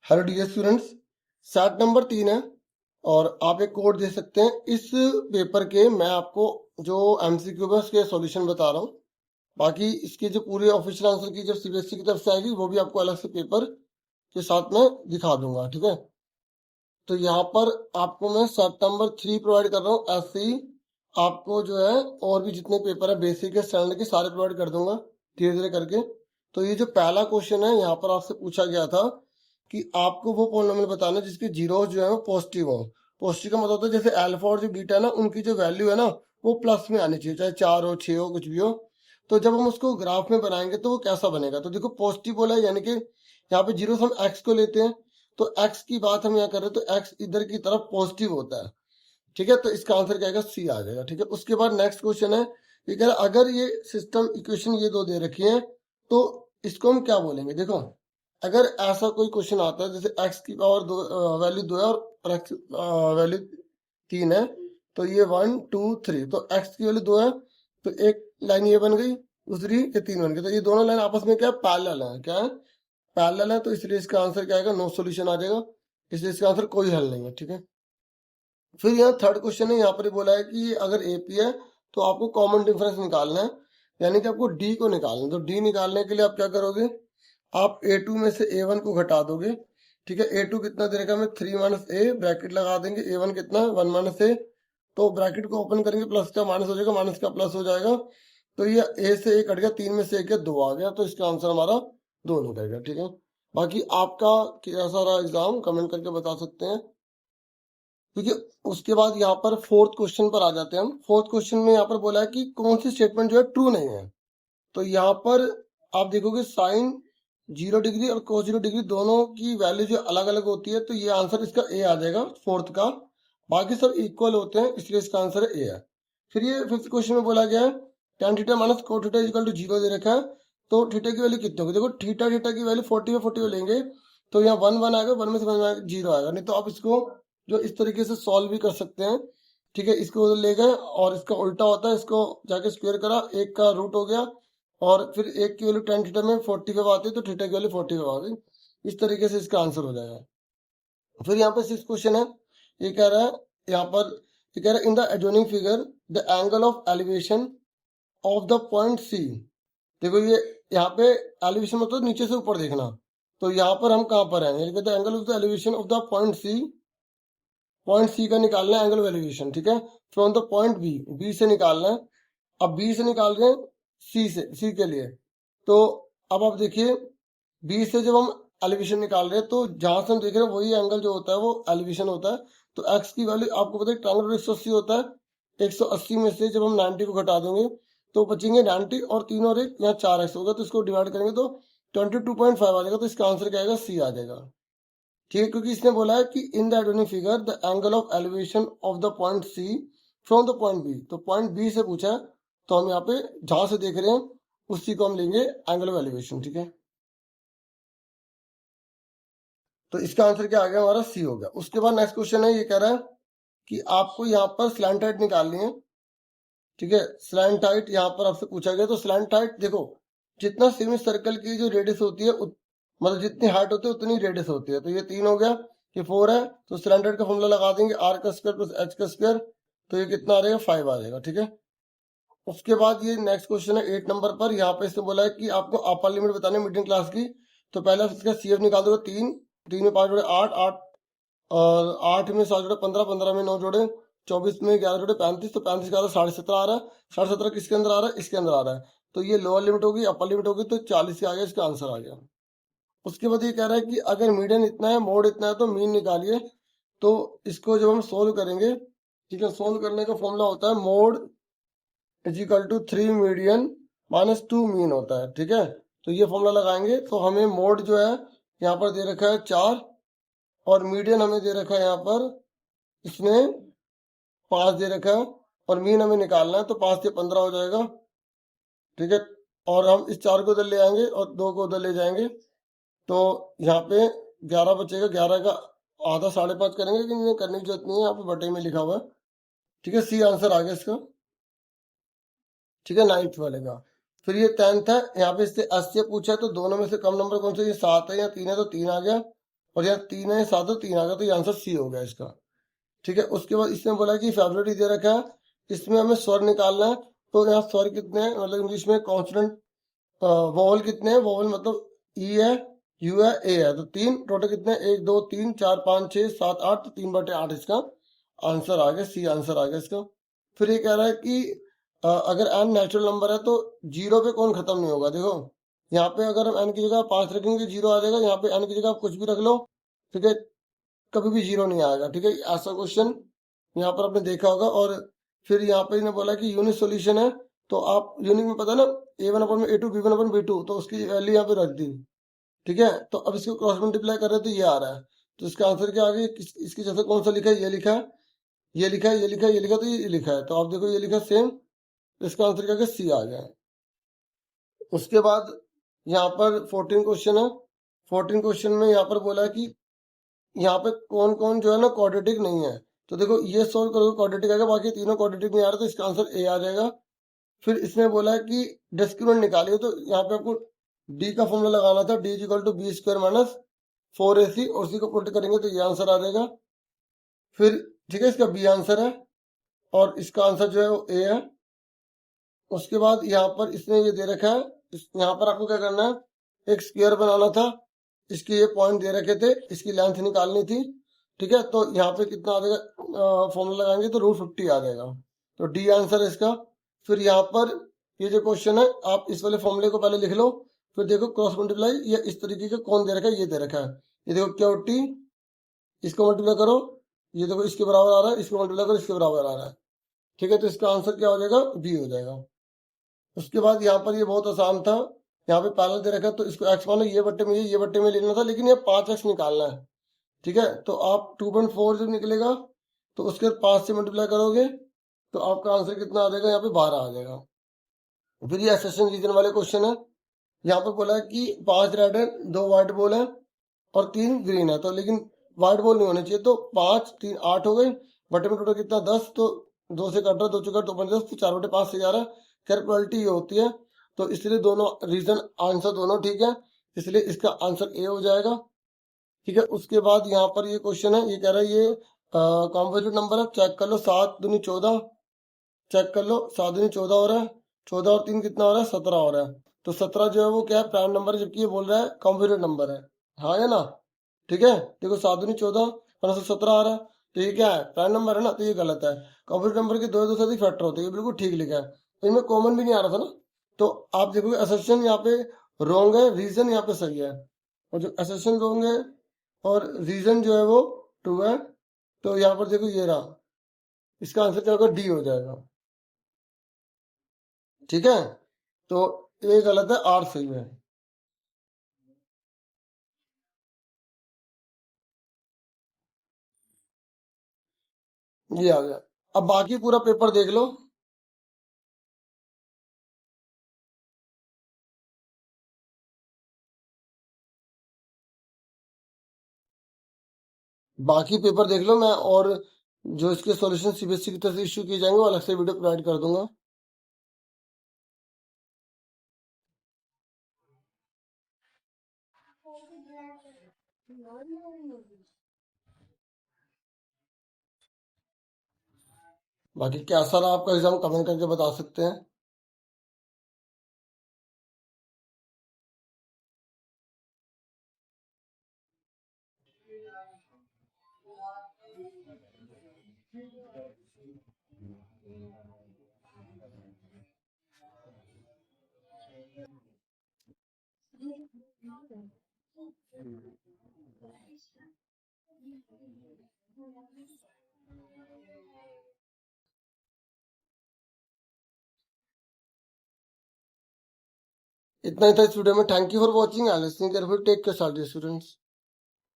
Hello dear students, set number 3 है और आप एक कोड दे सकते हैं। इस पेपर के मैं आपको जो एमसीक्यू है उसके सॉल्यूशन बता रहा हूँ। बाकी इसके जो पूरे ऑफिशियल आंसर की जब सीबीएसई की तरफ से आएगी वो भी आपको अलग से पेपर के साथ में दिखा दूंगा, ठीक है। तो यहाँ पर आपको मैं सेट नंबर 3 प्रोवाइड कर रहा हूँ। ऐसे ही आपको जो है और भी जितने पेपर है बेसिक के स्टैंडर्ड के सारे प्रोवाइड कर दूंगा धीरे धीरे करके। तो ये जो पहला क्वेश्चन है यहाँ पर आपसे पूछा गया था कि आपको वो पॉलिनोमियल बताना है जिसके जीरो जो है वो पॉजिटिव हो। पॉजिटिव का मतलब होता है जैसे अल्फा और जो बीटा है ना, उनकी जो वैल्यू है ना वो प्लस में आनी चाहिए, चाहे 4 हो 6 हो कुछ भी हो। तो जब हम उसको ग्राफ में बनाएंगे तो वो कैसा बनेगा, तो देखो पॉजिटिव बोला है यानी कि यहाँ पे जीरो से हम एक्स को लेते हैं, तो एक्स की बात हम यहाँ कर रहे हैं तो एक्स इधर की तरफ पॉजिटिव होता है, ठीक है। तो इसका आंसर क्या आएगा, सी आ जाएगा, ठीक है। उसके बाद नेक्स्ट क्वेश्चन है, ये कह रहा है अगर ये सिस्टम इक्वेशन ये दो दे रखी है तो इसको हम क्या बोलेंगे। देखो अगर ऐसा कोई क्वेश्चन आता है जैसे x की पावर दो वैल्यू 2 है और x वैल्यू 3 है, तो ये 1 2 3, तो x की वैल्यू 2 है तो एक लाइन ये बन गई, दूसरी ये 3 बन गई, तो ये दोनों लाइन आपस में क्या पैरेलल है, क्या है पैरेलल है। तो इसलिए इसका आंसर क्या आएगा, नो सॉल्यूशन आ जाएगा, इसलिए इसका आंसर कोई हल नहीं है, ठीक है। फिर यहाँ थर्ड क्वेश्चन है, यहाँ पर बोला है कि अगर एपी है तो आपको कॉमन डिफरेंस निकालना है, यानी कि आपको डी को निकालना है। तो डी निकालने के लिए आप क्या करोगे, आप a2 में से a1 को घटा दोगे, ठीक है। a2 कितना दे रखा है, 3 माइनस ए, ब्रैकेट लगा देंगे, a1 कितना है 1 माइनस ए, तो ब्रैकेट को ओपन करेंगे, प्लस का माइनस हो जाएगा, माइनस का प्लस हो जाएगा, तो ये a से 1 कट गया, 3 में से 1 2 आ गया, तो इसका आंसर हमारा 2 निकलेगा, ठीक है। बाकी आपका कैसा रहा एग्जाम कमेंट करके बता सकते हैं। क्योंकि उसके बाद यहाँ पर फोर्थ क्वेश्चन पर आ जाते हैं हम। फोर्थ क्वेश्चन में यहाँ पर बोला है कि कौन सी स्टेटमेंट जो है ट्रू नहीं है। तो यहाँ पर आप देखोगे साइन 0 डिग्री और कोस 0 डिग्री दोनों की वैल्यू जो अलग अलग होती है, तो ये आंसर इसका ए आ जाएगा फोर्थ का। बाकी सब इक्वल होते हैं इसलिए इसका आंसर ए है। फिर ये फिफ्थ क्वेश्चन में बोला गया है tan theta minus cot theta equal to 0 दे रखा है, तो थीटा की वैल्यू कितनी होगी। देखो थीटा थीटा की वैल्यू 40 में 40 लेंगे तो यहाँ 1 1 आएगा, 1 में से 1 आएगा 0 आएगा, नहीं तो आप इसको जो इस तरीके से सॉल्व भी कर सकते हैं, ठीक है। इसको उधर ले गए और इसका उल्टा होता है, इसको जाके स्क्वायर करा, एक का रूट हो गया और फिर एक की वैल्यू tan थीटा में 45 आती है तो थीटा की वैल्यू 45 आ गई। इस तरीके से इसका आंसर हो जाएगा। फिर यहाँ पे सिक्स क्वेश्चन है, ये कह रहा है यहाँ पर, ये कह रहा है in the adjoining figure the angle of elevation of the point C. देखो ये यहाँ पे एलिवेशन मतलब नीचे से ऊपर देखना, तो यहाँ पर हम कहाँ पर हैं, कहते हैं angle of the elevation of the point C. Point C का निकालना है एंगल ऑफ एलिवेशन, ठीक है, from the point B, B से निकालना है। अब बी से निकाल रहे हैं सी से, सी के लिए, तो अब आप देखिए बी से जब हम एलिवेशन निकाल रहे हैं तो जहां से हम देख रहे हैं वही एंगल जो होता है वो एलिवेशन होता है। तो एक्स की वैल्यू आपको पता है ट्रायंगल 180 होता है, 180 में से जब हम 90 को घटा देंगे तो बचेंगे 90 और 3 और 1 यहाँ 4x होगा, तो इसको डिवाइड करेंगे तो 22.5 आ जाएगा, तो इसका आंसर क्या आएगा, सी आ जाएगा, ठीक है। क्योंकि इसने बोला है कि in the adjoining figure the angle of elevation of the point C from the point B, तो पॉइंट बी से पूछा है तो हम यहाँ पे जहां से देख रहे हैं उसी को हम लेंगे एंगल ऑफ एलिवेशन, ठीक है। तो इसका आंसर क्या आ गया, हमारा सी हो गया। उसके बाद नेक्स्ट क्वेश्चन है, ये कह रहा है कि आपको यहाँ पर स्लैंट हाइट निकालनी है, ठीक है। स्लैंट हाइट यहाँ पर आपसे पूछा गया, तो स्लैंट हाइट देखो जितना सेमी सर्कल की जो रेडियस होती है मतलब जितनी हाइट होती है उतनी रेडियस होती है, तो ये 3 हो गया, ये 4 है, तो स्लैंट हाइट का फॉर्मूला लगा देंगे आर का स्क्वायर प्लस एच का स्क्वायर, तो ये कितना आ जाएगा 5 आ जाएगा, ठीक है। उसके बाद ये नेक्स्ट क्वेश्चन है 8 नंबर पर, यहाँ पे इसने बोला है कि आपको अपर लिमिट बतानी है मिडिल क्लास की। तो पहले इसका सीएफ निकाल दोगे, 3 3 में 5 जोड़े 8 8 और 8 में 7 जोड़े 15 15 में 9 जोड़े 24 में 11 जोड़े 35, तो 35 का 17.5 आ रहा है, 17.5 किसके अंदर आ रहा है, इसके अंदर आ रहा है, तो ये लोअर लिमिट होगी अपर लिमिट होगी, तो 40 के आ गया, इसका आंसर आ गया। उसके बाद ये कह रहा है कि अगर मीडियन इतना है मोड इतना है तो मीन निकालिए। तो इसको जब हम सोल्व करेंगे, ठीक है, सोल्व करने का फॉर्मूला होता है mode is equal to 3 median minus 2 mean होता है, ठीक है। तो ये फॉर्मूला लगाएंगे तो हमें मोड जो है यहाँ पर दे रखा है 4 और मीडियन हमें दे रखा है यहाँ पर इसने 5 दे रखा है और मीन हमें निकालना है, तो 5 से 15 हो जाएगा, ठीक है। और हम इस 4 को उधर ले आएंगे और 2 को उधर ले जाएंगे, तो यहाँ पे 11 बचेगा, 11 का आधा 5.5 करेंगे, लेकिन ये करने की जरूरत नहीं है, यहाँ पे बटे में लिखा हुआ है, ठीक है। सी आंसर आ गया इसका, ठीक है, 9th वाले का। फिर ये 10th है, यहाँ पे इससे 80 पूछा है, तो दोनों में से कम नंबर कौन सा, ये 7 है या 3 है, तो 3 आ गया। और यहाँ 3 है, 7 है, 3 आ गया, तो ये आंसर सी हो गया इसका। ठीक है, उसके बाद इसमें बोला कि फेब्रुअरी दे रखा है, इसमें हमें स्वर निकालना है। तो यहाँ स्वर कितने हैं, मतलब इंग्लिश में कॉन्सोनेंट वोवल कितने हैं, वोवल मतलब ई है, यू है, ए है, तो 3 टोटल कितने हैं, 1 2 3 4 5 6 7 8, तो 3/8 इसका आंसर आ गया, सी आंसर आ गया इसका। फिर ये कह रहा है कि अगर एन नेचुरल नंबर है तो जीरो पे कौन खत्म नहीं होगा। देखो यहाँ पे अगर हम एन की जगह 5 रखेंगे जीरो आ जाएगा, यहाँ पे एन की जगह आप कुछ भी रख लो, ठीक है, कभी भी जीरो नहीं आएगा। ठीक है, ऐसा क्वेश्चन यहाँ पर आपने देखा होगा। और फिर यहाँ पे इन्हें बोला कि यूनिक सॉल्यूशन है, तो आप यूनिक में पता है ना, a1/a2 b1/b2, तो उसकी वैल्यू यहाँ पे रख दी। ठीक है, तो अब इसको क्रॉस मल्टीप्लाई कर रहे हैं तो ये आ रहा है, तो इसका आंसर क्या आ गया, इसकी जैसे कौन सा लिखा है, ये लिखा है, ये लिखा है, ये लिखा है, ये लिखा है, तो ये लिखा है, तो आप देखो ये लिखा सेम, तो इसका आंसर क्या आ गया, सी आ गया। उसके बाद यहाँ पर 14 क्वेश्चन है। 14 क्वेश्चन में यहाँ पर बोला है कि यहाँ पे कौन कौन जो है ना क्वाड्रेटिक नहीं है। तो देखो ये सोल्व करोगे क्वाड्रेटिक आएगा, बाकी तीनों क्वाड्रेटिक नहीं आ रहा, तो इसका आंसर ए आ जाएगा। फिर इसमें बोला है कि डिस्क्रिमिनेंट निकालिए, तो यहाँ पे आपको डी का फॉर्मूला लगाना था, D equal to B square minus 4ac, और उसी को पुट करेंगे तो ये आंसर आ जाएगा। फिर ठीक है, इसका बी आंसर है, और इसका आंसर जो है वो ए है। उसके बाद यहाँ पर इसने ये दे रखा है, यहाँ पर आपको क्या करना है, एक स्क्वायर बनाना था, इसके ये पॉइंट दे रखे थे, इसकी लेंथ निकालनी थी। ठीक है, तो यहाँ पे कितना आ जाएगा, फॉर्मूला लगाएंगे तो √50 आ जाएगा, तो डी आंसर है इसका। फिर यहाँ पर ये जो क्वेश्चन है, आप इस वाले फॉर्मूले को पहले लिख लो, फिर देखो क्रॉस मल्टीप्लाई ये इस तरीके का कौन दे रखा है, ये दे रखा है, ये देखो क्यू इसको मल्टीप्लाई करो, ये देखो इसके बराबर आ रहा है, इसको मल्टीप्लाई करो, इसके बराबर आ रहा है। ठीक है, तो इसका आंसर क्या हो जाएगा, बी हो जाएगा। उसके बाद यहाँ पर ये बहुत आसान था, यहाँ पे पैरेलल दे रखा है, तो इसको एक्स मानो, ये बट्टे में लेना था, लेकिन ये 5x निकालना है। ठीक है, तो आप 2.4 जब निकलेगा, तो उसके 5 से मल्टीप्लाई करोगे, तो आपका आंसर कितना आ जाएगा, यहाँ पे 12 आ जाएगा। फिर ये एसेशन रीजन वाले क्वेश्चन है, यहाँ पे बोला है कि 5 रेड है, 2 व्हाइट बॉल है, और 3 ग्रीन है, तो लेकिन व्हाइट बॉल नहीं होने चाहिए, तो 5 3 8 हो गई, बटे में टोटल कितना 10, तो 2 से कट रहा, 2 चौका 2 5 10, तो 4/5 से 11। खैर क्वालिटी ये होती है, तो इसलिए दोनों रीजन आंसर दोनों ठीक है, इसलिए इसका आंसर ए हो जाएगा। ठीक है, उसके बाद यहाँ पर ये क्वेश्चन है, ये कह रहा है ये कॉम्पोजिट नंबर है, चेक कर लो, 7 दूनी 14, चेक कर लो, 7 दूनी 14 हो रहा है, 14 और 3 कितना हो रहा है, 17 हो रहा है, तो 17 जो है वो क्या है, प्राइम नंबर है, जबकि ये बोल रहा है कॉम्पोजिट नंबर है, हाँ या ना। ठीक है, देखो 7 दूनी 14 और 17 आ रहा है, तो ये क्या है, प्राइम नंबर है ना, तो ये गलत है। कॉम्पोजिट नंबर के दो से अधिक फैक्टर होते हैं, ये बिल्कुल ठीक लिखा है, तो इनमें कॉमन भी नहीं आ रहा था ना, तो आप देखोगे असर्शन यहाँ पे रॉन्ग है, रीजन यहाँ पे सही है, और जो असर्शन रॉन्ग है और रीजन जो है वो ट्रू है, तो यहाँ पर देखो ये रहा, इसका आंसर क्या होगा, डी हो जाएगा। ठीक है, तो ए गलत है, आर सही है। ये आ गया, अब बाकी पूरा पेपर देख लो। बाकी पेपर देख लो, मैं और जो इसके सॉल्यूशन सीबीएसई की तरफ से इश्यू किए जाएंगे वो अलग से वीडियो प्रोवाइड कर दूंगा। बाकी कैसा रहा आपका एग्जाम, कमेंट करके बता सकते हैं। इतना ही था इस वीडियो में, thank you for watching, I listening carefully, take care students.